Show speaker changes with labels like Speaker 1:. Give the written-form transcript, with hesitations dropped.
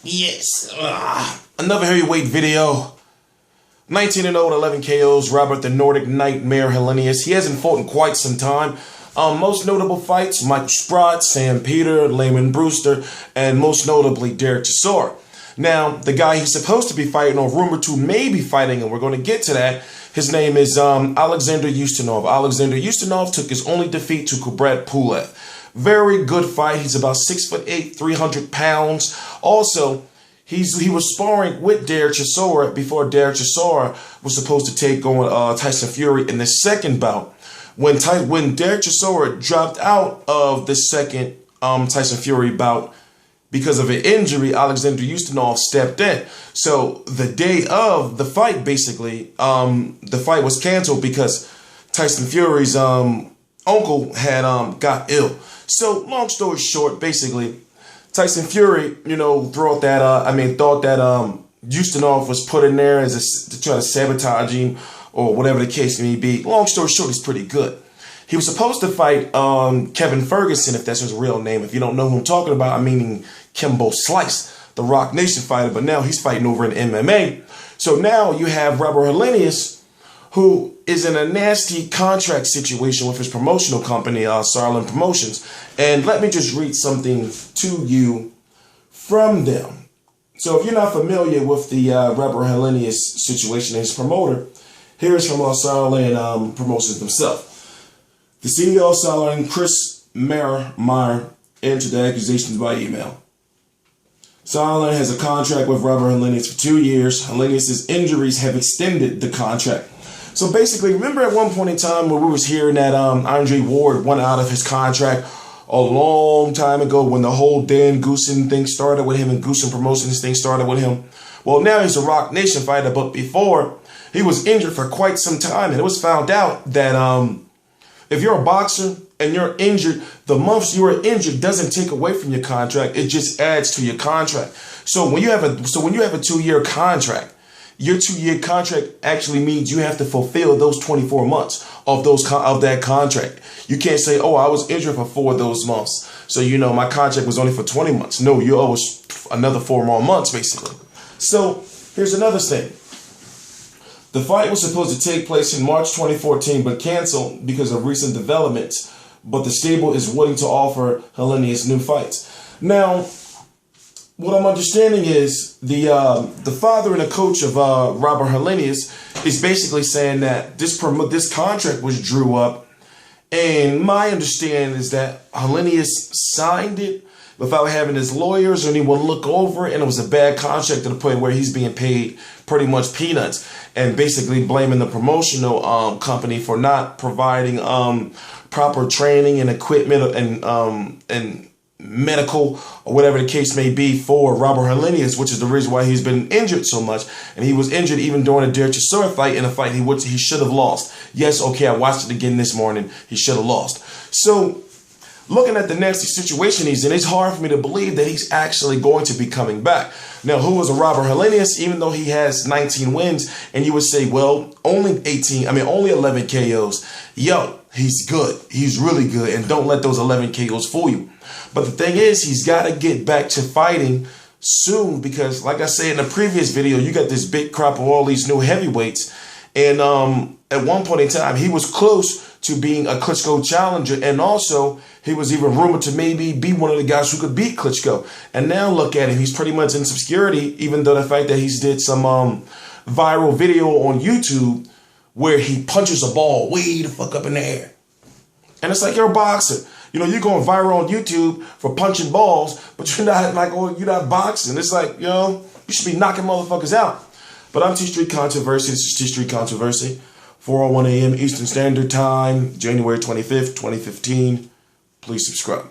Speaker 1: Yes. Another heavyweight video. 19-0 with 11 KOs. Robert the Nordic Nightmare Helenius. He hasn't fought in quite some time. Most notable fights: Mike Sprott, Sam Peter, Layman Brewster, and most notably Derek Chisora. Now, the guy he's supposed to be fighting, or rumored to maybe fighting, and we're going to get to that, his name is Alexander Ustinov. Alexander Ustinov took his only defeat to Kubrat Pulev. Very good fight. He's about 6'8", 300 pounds. Also, he was sparring with Derek Chisora before Derek Chisora was supposed to take on Tyson Fury in the second bout. When Derek Chisora dropped out of the second Tyson Fury bout because of an injury, Alexander Ustinov stepped in. So the day of the fight, basically, the fight was canceled because Tyson Fury's uncle had got ill. So long story short, basically, Tyson Fury, thought that Ustinov was put in there to try to sabotage him or whatever the case may be. Long story short, he's pretty good. He was supposed to fight Kevin Ferguson, if that's his real name. If you don't know who I'm talking about, I mean Kimbo Slice, the Rock Nation fighter, but now he's fighting over in MMA. So now you have Robert Helenius, who is in a nasty contract situation with his promotional company, Sauerland Promotions. And let me just read something to you from them. So if you're not familiar with the Robert Helenius situation and his promoter, here is from Sauerland Promotions themselves. The CEO of Sauerland, Chris Meyer, answered the accusations by email. Sauerland has a contract with Robert Helenius for 2 years. Helenius' injuries have extended the contract. So basically, remember at one point in time when we was hearing that Andre Ward went out of his contract a long time ago when the whole Dan Goosen thing started with him and Goosen Promotions thing started with him? Well, now he's a Rock Nation fighter, but before, he was injured for quite some time. And it was found out that if you're a boxer and you're injured, the months you are injured doesn't take away from your contract. It just adds to your contract. So when you have a 2-year contract, your 2-year contract actually means you have to fulfill those 24 months of that contract. You can't say, oh, I was injured for 4 of those months, so my contract was only for 20 months. No, you owe us another 4 more months, basically. So here's another thing. The fight was supposed to take place in March 2014, but canceled because of recent developments. But the stable is willing to offer Helenius new fights. Now, what I'm understanding is the father and the coach of Robert Helenius is basically saying that this contract was drew up, and my understanding is that Helenius signed it without having his lawyers or anyone look over it, and it was a bad contract to the point where he's being paid pretty much peanuts, and basically blaming the promotional company for not providing proper training and equipment and medical or whatever the case may be for Robert Helenius, which is the reason why he's been injured so much. And he was injured even during the Derek Chisora fight, in a fight he should have lost. Yes, okay, I watched it again this morning. He should have lost. So looking at the nasty situation he's in, it's hard for me to believe that he's actually going to be coming back. Now, who was a Robert Helenius, even though he has 19 wins, and you would say, well, only 11 KOs. Yo, he's good. He's really good, and don't let those 11 KOs fool you. But the thing is, he's got to get back to fighting soon because, like I said in the previous video, you got this big crop of all these new heavyweights. And at one point in time, he was close to being a Klitschko challenger. And also, he was even rumored to maybe be one of the guys who could beat Klitschko. And now look at him. He's pretty much in obscurity, even though the fact that he's did some viral video on YouTube where he punches a ball way the fuck up in the air. And it's like, you're a boxer. You're going viral on YouTube for punching balls, but you're not boxing. It's like, you should be knocking motherfuckers out. But I'm T-Street Controversy. This is T-Street Controversy. 4:01 a.m. Eastern Standard Time, January 25th, 2015. Please subscribe.